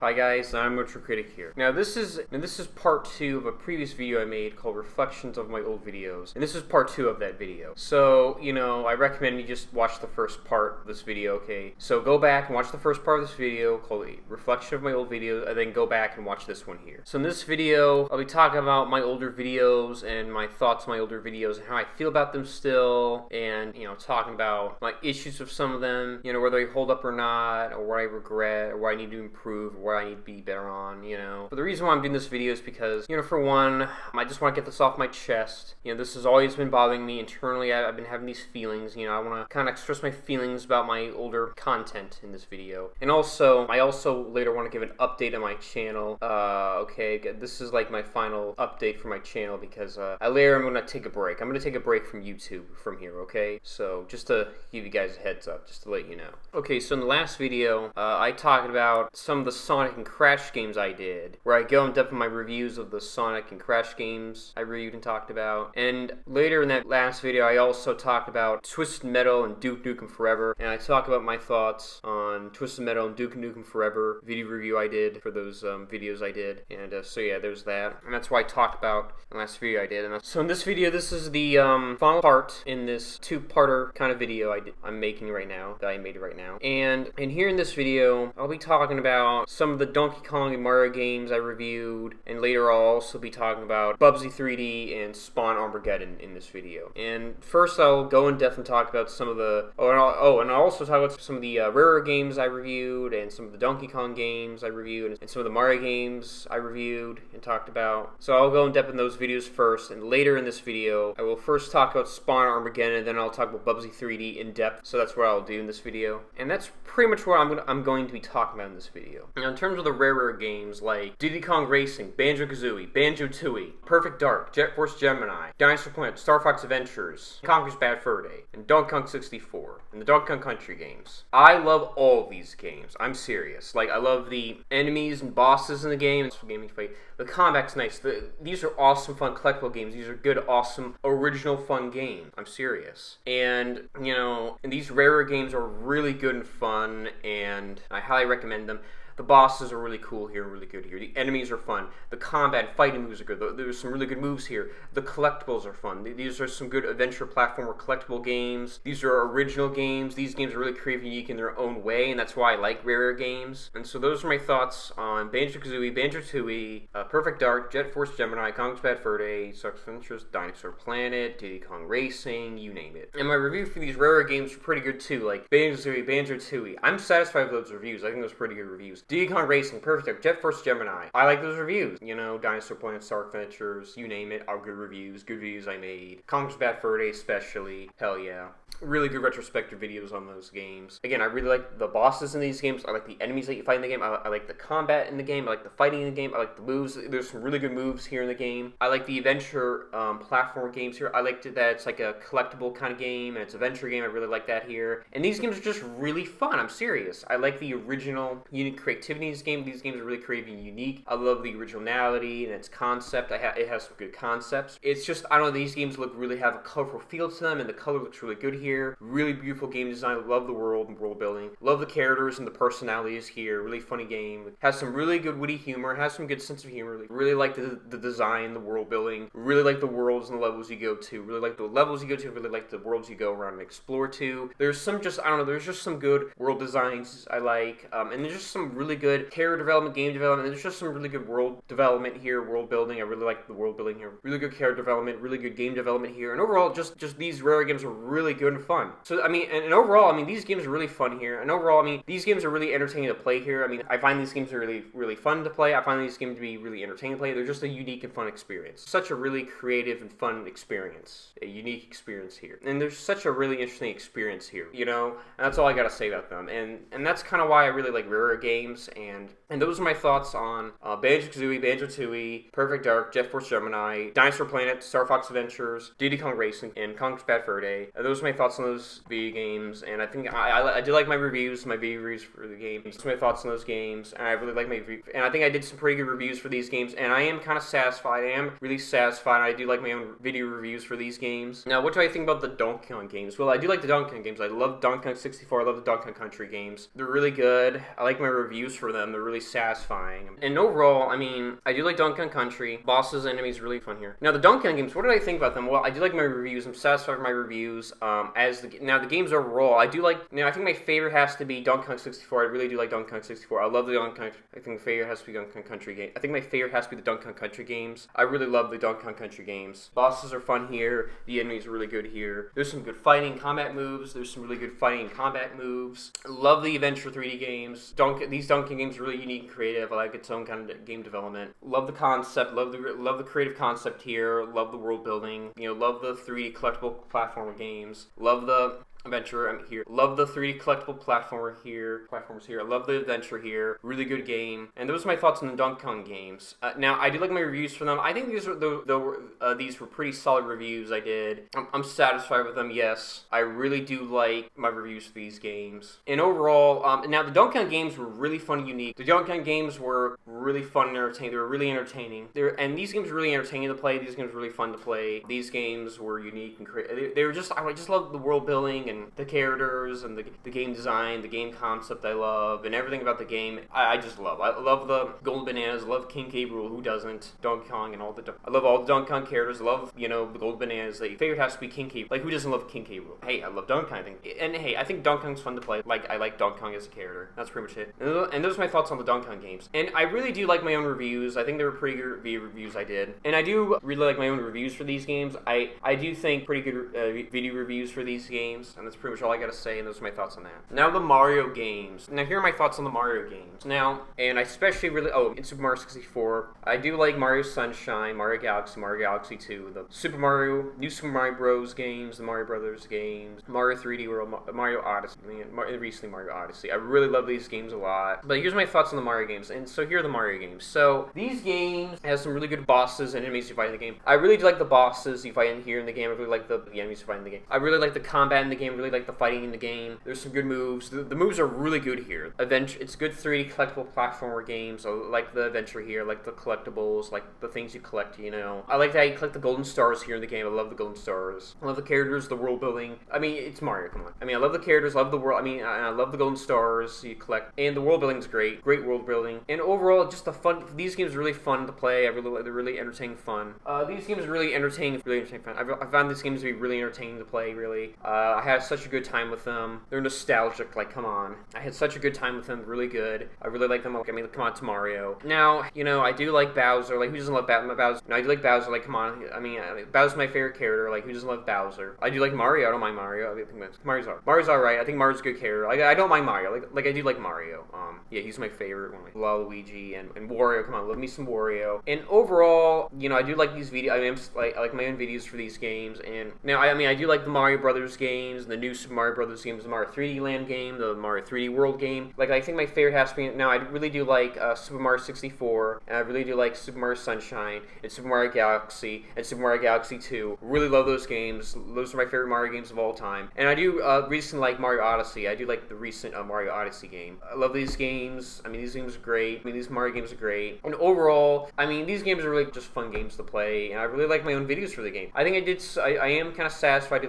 Hi guys, I'm Retro Critic here. Now this is part 2 of a previous video I made called Reflections of My Old Videos. And this is part 2 of that video. So, I recommend you just watch the first part of this video, okay? So go back and watch the first part of this video called Reflection of My Old Videos, and then go back and watch this one here. So in this video, I'll be talking about my older videos and my thoughts on my older videos and how I feel about them still, and, talking about my issues with some of them, whether they hold up or not, or what I regret, or what I need to improve, or what I need to be better on, But the reason why I'm doing this video is because, for one, I just want to get this off my chest. This has always been bothering me internally. I've been having these feelings, I want to kind of express my feelings about my older content in this video. And also, I later want to give an update on my channel. Okay, this is like my final update for my channel because later I'm going to take a break. I'm going to take a break from YouTube from here, okay? So, just to give you guys a heads up, just to let you know. Okay, so in the last video, I talked about some of the Sonic and Crash games I did, where I go in depth in my reviews of the Sonic and Crash games I reviewed and talked about. And later in that last video, I also talked about Twisted Metal and Duke Nukem Forever, and I talk about my thoughts on Twisted Metal and Duke Nukem Forever video review I did for those videos I did. And so yeah, there's that. And that's what I talked about in the last video I did. And so in this video, this is the final part in this two-parter kind of video I'm making right now, that I made right now. And here in this video, I'll be talking about some of the Donkey Kong and Mario games I reviewed, and later I'll also be talking about Bubsy 3D and Spawn Armageddon in this video. And first I'll go in depth and talk about some of the, and I'll also talk about some of the rarer games I reviewed, and some of the Donkey Kong games I reviewed, and some of the Mario games I reviewed and talked about. So I'll go in depth in those videos first, and later in this video, I will first talk about Spawn Armageddon, and then I'll talk about Bubsy 3D in depth. So that's what I'll do in this video. And that's pretty much what I'm going to be talking about in this video. Now, in terms of the rarer games like Diddy Kong Racing, Banjo-Kazooie, Banjo-Tooie, Perfect Dark, Jet Force Gemini, Dinosaur Planet, Star Fox Adventures, Conker's Bad Fur Day, and Donkey Kong 64, and the Donkey Kong Country games. I love all of these games. I'm serious. I love the enemies and bosses in the game. It's a game you fight. The combat's nice. These are awesome, fun, collectible games. These are good, awesome, original, fun games. I'm serious. And, and these rarer games are really good and fun, and I highly recommend them. The bosses are really cool here, really good here. The enemies are fun. The combat and fighting moves are good. There's some really good moves here. The collectibles are fun. These are some good adventure platformer collectible games. These are original games. These games are really creative and unique in their own way, and that's why I like rarer games. And so those are my thoughts on Banjo-Kazooie, Banjo-Tooie, Perfect Dark, Jet Force Gemini, Conker's Bad Fur Day, Star Fox Adventures, Dinosaur Planet, Diddy Kong Racing, you name it. And my review for these rarer games are pretty good too, like Banjo-Kazooie, Banjo-Tooie. I'm satisfied with those reviews. I think those are pretty good reviews. Diddy Kong Racing, Perfect Dark, Jet Force Gemini. I like those reviews. Dinosaur Planet, Star Adventures, you name it, are good reviews. Good reviews I made. Conker's Bad Fur Day especially. Hell yeah. Really good retrospective videos on those games. Again, I really like the bosses in these games. I like the enemies that you fight in the game. I like the combat in the game. I like the fighting in the game. I like the moves. There's some really good moves here in the game. I like the adventure platform games here. I liked it that it's like a collectible kind of game, and it's an adventure game. I really like that here. And these games are just really fun. I'm serious. I like the original, unique creativity in this game. These games are really creative and unique. I love the originality and its concept. It has some good concepts. It's just, I don't know, these games really have a colorful feel to them, and the color looks really good here. Really beautiful game design. Love the world and world building. Love the characters and the personalities here. Really funny game. Has some really good witty humor. Has some good sense of humor. Really like the design, the world building. Really like the worlds and the levels you go to. Really like the levels you go to. Really like the worlds you go around and explore to. There's some there's just some good world designs I like. And there's just some really good character development, game development. There's just some really good world development here. World building. I really like the world building here. Really good character development. Really good game development here. And overall, just these rare games are really good and fun. So, and overall, these games are really fun here. And overall, these games are really entertaining to play here. I find these games are really, really fun to play. I find these games to be really entertaining to play. They're just a unique and fun experience. Such a really creative and fun experience. A unique experience here. And there's such a really interesting experience here, And that's all I gotta say about them. And that's kind of why I really like rarer games. And those are my thoughts on Banjo-Kazooie, Banjo-Tooie, Perfect Dark, Jet Force Gemini, Dinosaur Planet, Star Fox Adventures, Diddy Kong Racing, and Conker's Bad Fur Day. Those are my thoughts thoughts on those video games, and I think I do like my video reviews for the games. Some of my thoughts on those games, and I really like and I think I did some pretty good reviews for these games, and I am kind of satisfied. I am really satisfied. I do like my own video reviews for these games. Now, what do I think about the Donkey Kong games? Well, I do like the Donkey Kong games. I love Donkey Kong 64. I love the Donkey Kong Country games. They're really good. I like my reviews for them. They're really satisfying. And overall, I mean, I do like Donkey Kong Country. Bosses, enemies, really fun here. Now, the Donkey Kong games, what did I think about them? Well, I do like my reviews. I'm satisfied with my reviews. Now the games overall, I do like. I think my favorite has to be Donkey Kong 64. I really do like Donkey Kong 64. I love the Donkey Kong. I think the favorite has to be Donkey Kong Country game. I think my favorite has to be the Donkey Kong Country games. I really love the Donkey Kong Country games. Bosses are fun here. The enemies are really good here. There's some good fighting combat moves. There's some really good fighting combat moves. I love the Adventure 3D games. These Donkey games are really unique and creative. I like its own kind of game development. Love the concept. Love the creative concept here. Love the world building. Love the 3D collectible platformer games. Love the adventure here. Love the 3D collectible platformers here. I love the adventure here. Really good game. And those are my thoughts on the Donkey Kong games. Now, I do like my reviews for them. I think these were pretty solid reviews I did. I'm satisfied with them, yes. I really do like my reviews for these games. And overall, now the Donkey Kong games were really fun and unique. The Donkey Kong games were really fun and entertaining. They were really entertaining. And these games were really entertaining to play. These games were really fun to play. These games were unique and creative. They were just, I just love the world building and the characters and the game design, the game concept I love, and everything about the game I just love. I love the Golden Bananas, I love King K. Rool, who doesn't? Donkey Kong and I love all the Donkey Kong characters. I love, the Golden Bananas. Like, favorite has to be King K. Like, who doesn't love King K. Rool? Hey, I love Donkey Kong. And hey, I think Donkey Kong's fun to play. Like, I like Donkey Kong as a character. That's pretty much it. And those are my thoughts on the Donkey Kong games. And I really do like my own reviews. I think they were pretty good reviews I did. And I do really like my own reviews for these games. I do think pretty good video reviews for these games. And that's pretty much all I gotta say. And those are my thoughts on that. Now the Mario games. Now here are my thoughts on the Mario games. Now, and I especially really, in Super Mario 64, I do like Mario Sunshine, Mario Galaxy 2, the New Super Mario Bros. Games, the Mario Brothers games, Mario 3D World, Mario Odyssey, recently Mario Odyssey. I really love these games a lot. But here's my thoughts on the Mario games. And so here are the Mario games. So these games have some really good bosses and enemies you fight in the game. I really do like the bosses you fight in here in the game. I really like the enemies you fight in the game. I really like the combat in the game. I really like the fighting in the game. There's some good moves. The moves are really good here. It's good 3D collectible platformer games. I like the adventure here, like the collectibles, like the things you collect, I like that you collect the golden stars here in the game. I love the golden stars. I love the characters, the world building. I mean, it's Mario, come on. I mean, I love the characters, love the world. I mean, I love the golden stars you collect. And the world building's great. Great world building. And overall, just these games are really fun to play. They're really entertaining fun. These games are really entertaining fun. I found these games to be really entertaining to play, really. I had such a good time with them. They're nostalgic, like, come on. I had such a good time with them, really good. I really like them. I mean, come on, it's Mario. Now, I do like Bowser. Like, who doesn't love Bowser? No, I do like Bowser. Like, come on. I mean, Bowser's my favorite character. Like, who doesn't love Bowser? I do like Mario. I don't mind Mario. I think Mario's alright. I think Mario's a good character. I don't mind Mario. Like I do like Mario. Yeah, he's my favorite one. Like Waluigi and Wario. Come on, love me some Wario. And overall, I do like these videos. I like my own videos for these games. And now, I do like the Mario Brothers games, the new Super Mario Brothers games, the Mario 3D Land game, the Mario 3D World game. Like, I think my favorite has to be, now I really do like Super Mario 64, and I really do like Super Mario Sunshine, and Super Mario Galaxy, and Super Mario Galaxy 2. Really love those games. Those are my favorite Mario games of all time. And I do recently like Mario Odyssey. I do like the recent Mario Odyssey game. I love these games. I mean, these games are great. I mean, these Mario games are great. And overall, I mean, these games are really just fun games to play, and I really like my own videos for the game. I think I am kind of satisfied. I do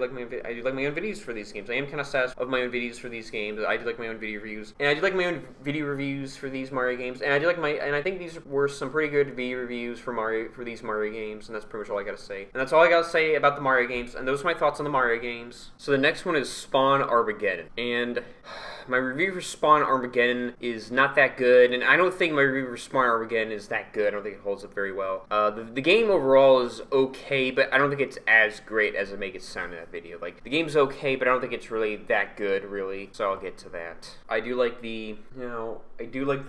like my own videos for these games. I am kind of satisfied of my own videos for these games. I do like my own video reviews, and I do like my own video reviews for these Mario games, and I think these were some pretty good video reviews for these Mario games, and that's pretty much all I gotta say. And that's all I gotta say about the Mario games, and those are my thoughts on the Mario games. So the next one is Spawn Armageddon, and my review for Spawn Armageddon is not that good, and I don't think my review for Spawn Armageddon is that good. I don't think it holds up very well. The game overall is okay, but I don't think it's as great as I make it sound in that video. Like, the game's okay, but I don't think it's really that good, really. So I'll get to that. I do like the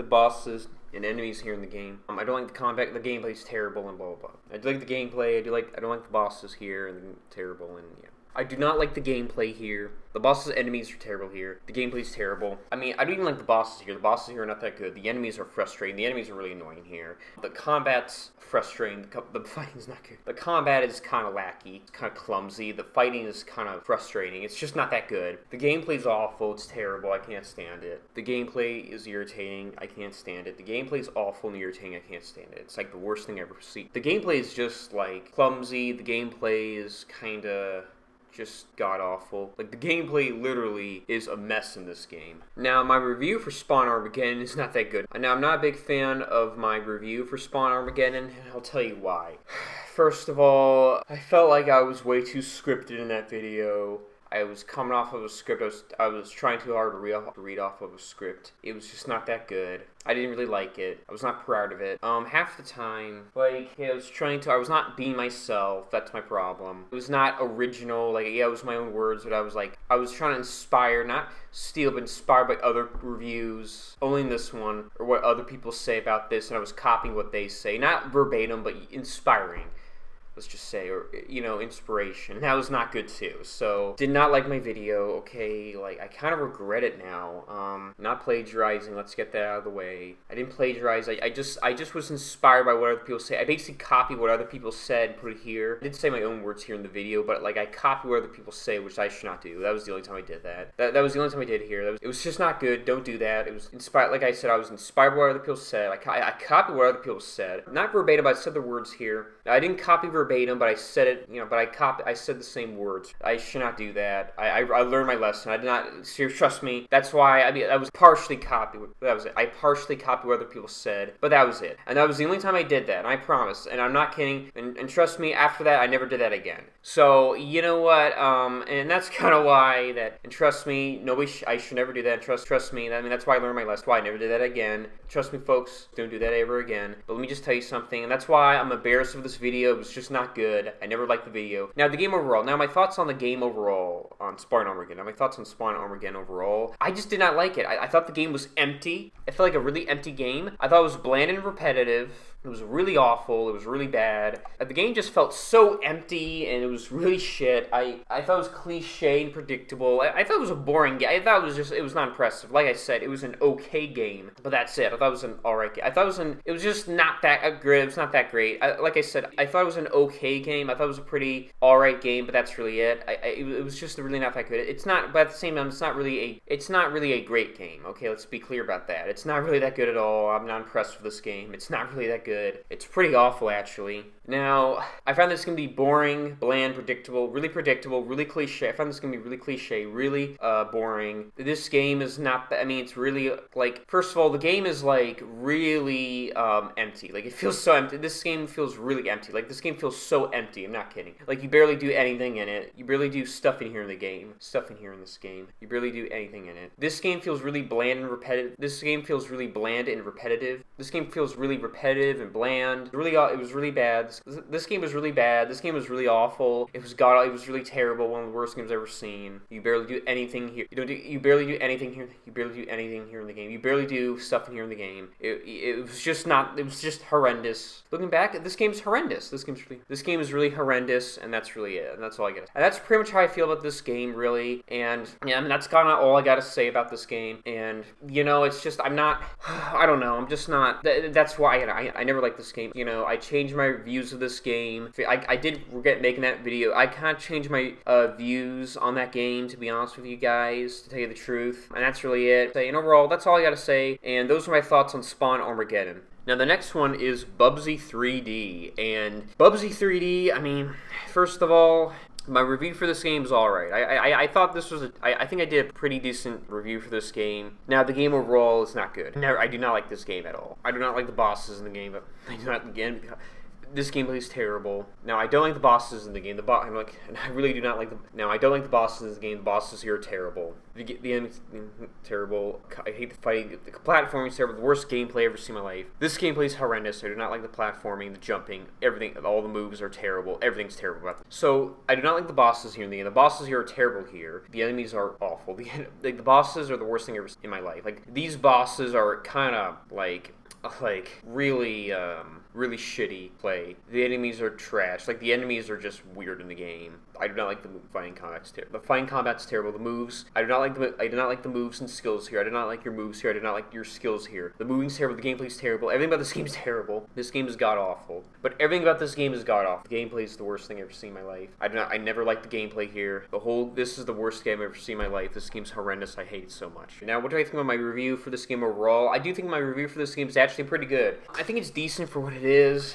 bosses and enemies here in the game. I don't like the combat. The gameplay's terrible and blah blah blah. I do like the gameplay. I don't like the bosses here and terrible, and yeah. I do not like the gameplay here. The bosses' enemies are terrible here. The gameplay's terrible. I mean, I don't even like the bosses here. The bosses here are not that good. The enemies are frustrating. The enemies are really annoying here. The combat's frustrating. The fighting's not good. The combat is kind of lackey. It's kind of clumsy. The fighting is kind of frustrating. It's just not that good. The gameplay's awful. It's terrible. I can't stand it. The gameplay is irritating. I can't stand it. The gameplay's awful and irritating. I can't stand it. It's like the worst thing I've ever seen. The gameplay is just like clumsy. The gameplay is kind of just god-awful. Like, the gameplay literally is a mess in this game. Now, my review for Spawn Armageddon is not that good. Now, I'm not a big fan of my review for Spawn Armageddon, and I'll tell you why. First of all, I felt like I was way too scripted in that video. I was coming off of a script. I was trying too hard to read off of a script. It was just not that good. I didn't really like it. I was not proud of it. Half the time, like, I was not being myself. That's my problem. It was not original. Like, yeah, it was my own words, but I was trying to inspire, not steal, but inspired by other reviews. Only in this one, or what other people say about this, and I was copying what they say. Not verbatim, but inspiring. Let's just say, or, you know, inspiration. That was not good too. So, did not like my video, okay, like, I kind of regret it now. Not plagiarizing, let's get that out of the way. I didn't plagiarize, I just was inspired by what other people say. I basically copied what other people said and put it here. I did say my own words here in the video, but, like, I copied what other people say, which I should not do. That was the only time I did that. That was the only time I did it here. It was just not good. Don't do that. It was inspired, like I said, I was inspired by what other people said. I copied what other people said. Not verbatim, but I said the words here. I didn't copy verbatim, but I said it, you know, but I said the same words. I should not do that. I learned my lesson. I did not, trust me, that's why, I mean, I was partially copied, that was it. I partially copied what other people said, but that was it. And that was the only time I did that, and I promise, and I'm not kidding, and trust me, after that, I never did that again. So, you know what, and that's kind of why that, and trust me, I should never do that, trust me, I mean, that's why I learned my lesson, why I never did that again. Trust me, folks, don't do that ever again. But let me just tell you something, and that's why I'm embarrassed of this video. It was just not good. I never liked the video. Now, the game overall. Now, my thoughts on the game overall, on Spawn Armageddon. Now, my thoughts on Spawn Armageddon overall. I just did not like it. I thought the game was empty. It felt like a really empty game. I thought it was bland and repetitive. It was really awful. It was really bad. The game just felt so empty, and it was really shit. I thought it was cliche and predictable. I thought it was a boring game. I thought it was not impressive. Like I said, it was an okay game, but that's it. I thought it was an alright game. It was just not that good. It was not that great. Like I said, I thought it was an okay game. I thought it was a pretty alright game, but that's really it. It was just really not that good. It's not, but at the same time, it's not really a great game. Okay, let's be clear about that. It's not really that good at all. I'm not impressed with this game. It's not really that good. It's pretty awful, actually. Now, I found this going to be boring, bland, predictable, really cliche. I found this going to be really cliche, really boring. This game is not, I mean, it's really, like, first of all, the game is, like, really empty. Like, it feels so empty. This game feels really empty. Like, this game feels so empty. I'm not kidding. Like, you barely do anything in it. You barely do stuff in here in the game. Stuff in here in this game. You barely do anything in it. This game feels really bland and repetitive. This game feels really bland and repetitive. This game feels really repetitive and bland. It was really bad. This game was really bad. This game was really awful. It was really terrible. One of the worst games I've ever seen. You barely do anything here. You barely do anything here. You barely do anything here in the game. You barely do stuff in here in the game. It was just horrendous. Looking back, this game's horrendous. This game is really horrendous, and that's really it. And that's all I got. And that's pretty much how I feel about this game, really. And yeah, I mean, that's kind of all I got to say about this game. And you know, it's just I don't know. I'm just not. That's why I never liked this game. You know, I changed my views of this game. I did regret making that video. I kind of changed my views on that game, to be honest with you guys, to tell you the truth. And that's really it. And overall, that's all I gotta say. And those are my thoughts on Spawn Armageddon. Now, the next one is Bubsy 3D. And Bubsy 3D, I mean, first of all, my review for this game is alright. I thought this was I think I did a pretty decent review for this game. Now, the game overall is not good. I do not like this game at all. I do not like the bosses in the game, but I do not, again, this gameplay is terrible. Now, I don't like the bosses in the game. I really do not like the. Now, I don't like the bosses in the game. The bosses here are terrible. The enemy's terrible. I hate the fighting. The platforming is terrible. The worst gameplay I've ever seen in my life. This gameplay is horrendous. I do not like the platforming, the jumping, everything. All the moves are terrible. Everything's terrible about them. So, I do not like the bosses here in the game. The bosses here are terrible here. The enemies are awful. The bosses are the worst thing I've ever seen in my life. Like, these bosses are kind of like really shitty play. The enemies are trash. Like, the enemies are just weird in the game. I do not like the fighting combat's terrible. The fighting combat's terrible. The moves, I do not like the moves and skills here. I do not like your moves here. I do not like your skills here. The moving's terrible. The gameplay's terrible. Everything about this game is terrible. This game is god awful. But everything about this game is god awful. The gameplay is the worst thing I've ever seen in my life. I never liked the gameplay here. This is the worst game I've ever seen in my life. This game's horrendous. I hate it so much. Now, what do I think about my review for this game overall? I do think my review for this game is actually pretty good. I think it's decent for what it is.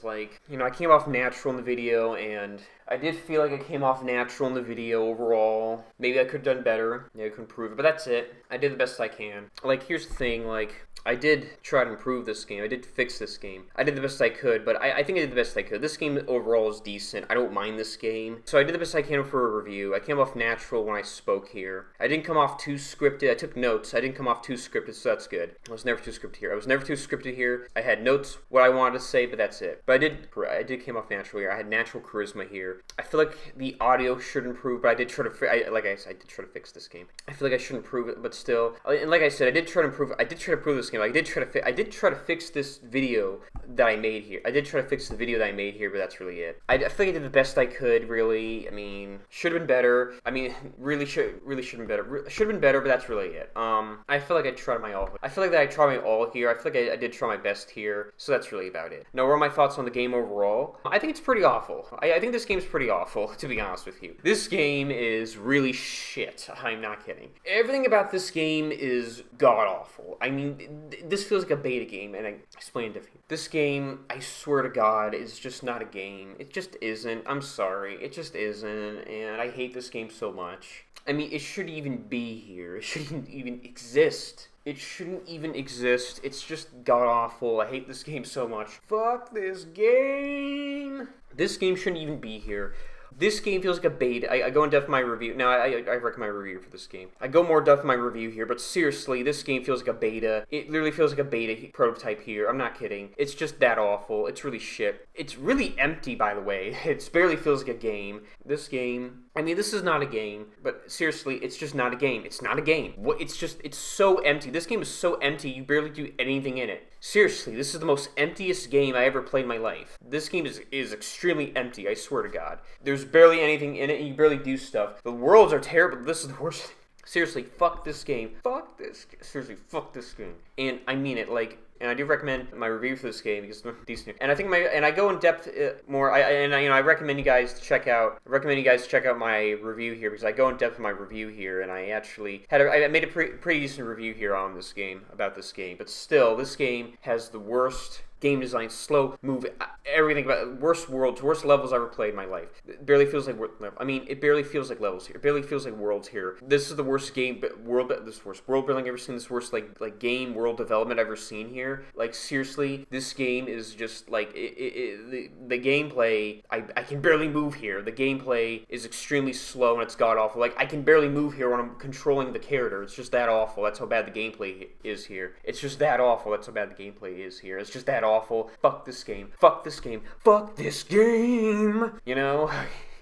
Like, you know, I came off natural in the video, and I did feel like I came off natural in the video overall. Maybe I could have done better. Maybe I could improve it, but that's it. I did the best I can. Like, here's the thing, like, I did try to improve this game. I did fix this game. I did the best I could, but I think I did the best I could. This game overall is decent. I don't mind this game. So I did the best I can for a review. I came off natural when I spoke here. I didn't come off too scripted. I took notes. I didn't come off too scripted, so that's good. I was never too scripted here. I had notes, what I wanted to say, but that's it. But I did come off natural here. I had natural charisma here. I feel like the audio should improve, but I did try to, like I said, I did try to fix this game. I feel like I should improve it, but still. And like I said, I did try to improve it. I did try to improve this game. I did try to fix this video that I made here. I did try to fix the video that I made here, but that's really it. I feel like I did the best I could, really. I mean, should have been better. I mean, really should have been better. Should have been better, but that's really it. I feel like I tried my all. I feel like that I tried my all here. I feel like I did try my best here, so that's really about it. Now, what are my thoughts on the game overall? I think it's pretty awful. I think this game's pretty awful, to be honest with you. This game is really shit. I'm not kidding. Everything about this game is god-awful. I mean, this feels like a beta game, and I explained it. This game, I swear to God, is just not a game. It just isn't. I'm sorry. It just isn't, and I hate this game so much. I mean, it shouldn't even be here. It shouldn't even exist. It shouldn't even exist. It's just god-awful. I hate this game so much. Fuck this game. This game shouldn't even be here. This game feels like a beta. I go in depth in my review. Now, I recommend my review for this game. I go more depth in my review here, but seriously, this game feels like a beta. It literally feels like a beta prototype here. I'm not kidding. It's just that awful. It's really shit. It's really empty, by the way. It barely feels like a game. This game, I mean, this is not a game, but seriously, it's just not a game. It's not a game. It's so empty. This game is so empty, you barely do anything in it. Seriously, this is the most emptiest game I ever played in my life. This game is extremely empty, I swear to God. There's barely anything in it, and you barely do stuff. The worlds are terrible. This is the worst thing. Seriously, fuck this game. Fuck this. Seriously, fuck this game. And I mean it, like, and I do recommend my review for this game because it's decent. And I think I go in depth more. I recommend you guys to check out. My review here because I go in depth in my review here, and I actually I made a pretty decent review here on this game about this game. But still, this game has the worst game design, slow move, everything about worst worlds, worst levels I've ever played in my life. It barely feels like it barely feels like levels here. It barely feels like worlds here. This is the worst game world building I've ever seen. This worst like game world development I've ever seen here. Like seriously, this game is just like the gameplay. I can barely move here. The gameplay is extremely slow and it's god awful. Like I can barely move here when I'm controlling the character. It's just that awful. That's how bad the gameplay is here. It's just that awful. That's how bad the gameplay is here. It's just that awful. Fuck this game. Fuck this game. Fuck this game. You know?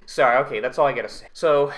Sorry, okay, that's all I gotta say. So,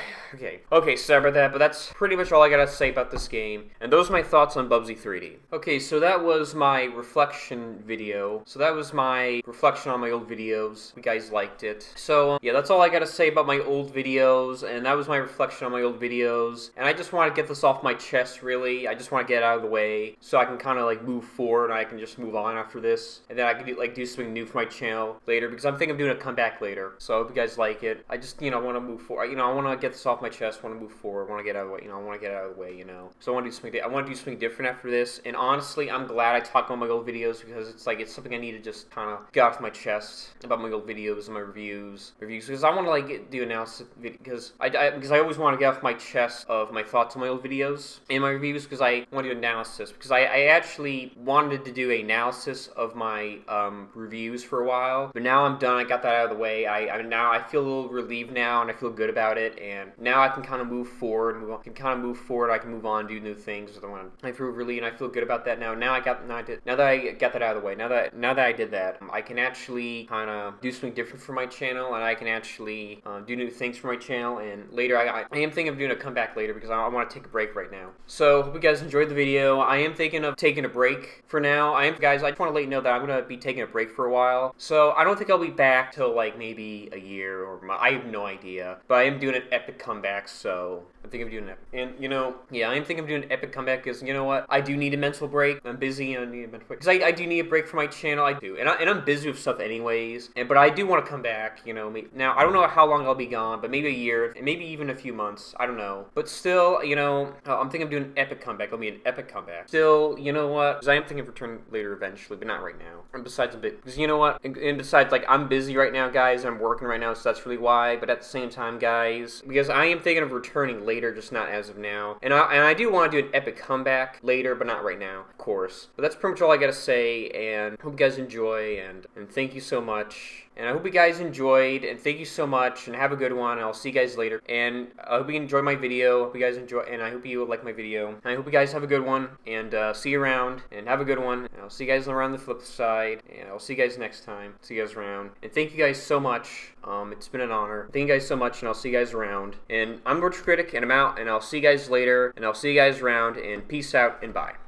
okay, sorry about that, but that's pretty much all I gotta say about this game. And those are my thoughts on Bubsy 3D. Okay, so that was my reflection video. So that was my reflection on my old videos. You guys liked it. So, yeah, that's all I gotta say about my old videos, and that was my reflection on my old videos. And I just want to get this off my chest, really. I just want to get it out of the way, so I can kind of, like, move forward, and I can just move on after this. And then I can, do something new for my channel later, because I'm thinking of doing a comeback later. So I hope you guys like it. I just, want to move forward. I want to get this off my chest. I want to move forward. I want to get out of the way. I want to get out of the way. So I want to do something. I want to do something different after this. And honestly, I'm glad I talked about my old videos because it's something I need to just kind of get off my chest about my old videos and my reviews because I want to do analysis because I always want to get off my chest of my thoughts on my old videos and my reviews because I want to do analysis because I actually wanted to do an analysis of my reviews for a while, but now I'm done. I got that out of the way. I feel a little relieved now, and I feel good about it, and now I can kind of move forward. I can move on, do new things. I feel relieved, and I feel good about that now. Now that I got that out of the way, now that I did that, I can actually kind of do something different for my channel, and I can actually do new things for my channel. And later, I am thinking of doing a comeback later because I want to take a break right now. So hope you guys enjoyed the video. I am thinking of taking a break for now. Guys, I just want to let you know that I'm going to be taking a break for a while. So I don't think I'll be back till like maybe a year or I have no idea. But I am doing an epic comeback, so I think I'm doing that. And yeah, I am thinking of doing an epic comeback because you know what? I do need a mental break. I'm busy and I need a mental break. Because I do need a break for my channel. I do. And I'm busy with stuff anyways. But I do want to come back, Now, I don't know how long I'll be gone, but maybe a year, maybe even a few months. I don't know. But still, I'm thinking of doing an epic comeback. It'll be an epic comeback. Still, you know what? Because I am thinking of returning later eventually, but not right now. And besides because you know what? And besides, like, I'm busy right now, guys. I'm working right now, so that's really why. But at the same time, guys, because I am thinking of returning later, just not as of now. And I do want to do an epic comeback later, but not right now, of course. But that's pretty much all I gotta say, and hope you guys enjoy, and thank you so much. And I hope you guys enjoyed, and thank you so much, and have a good one, and I'll see you guys later. And I hope you enjoyed my video, hope you guys enjoy, and I hope you like my video. And I hope you guys have a good one, and see you around, and have a good one. And I'll see you guys around the flip side, and I'll see you guys next time. See you guys around. And thank you guys so much. It's been an honor. Thank you guys so much, and I'll see you guys around. And I'm Retro Critic, and I'm out, and I'll see you guys later, and I'll see you guys around, and peace out, and bye.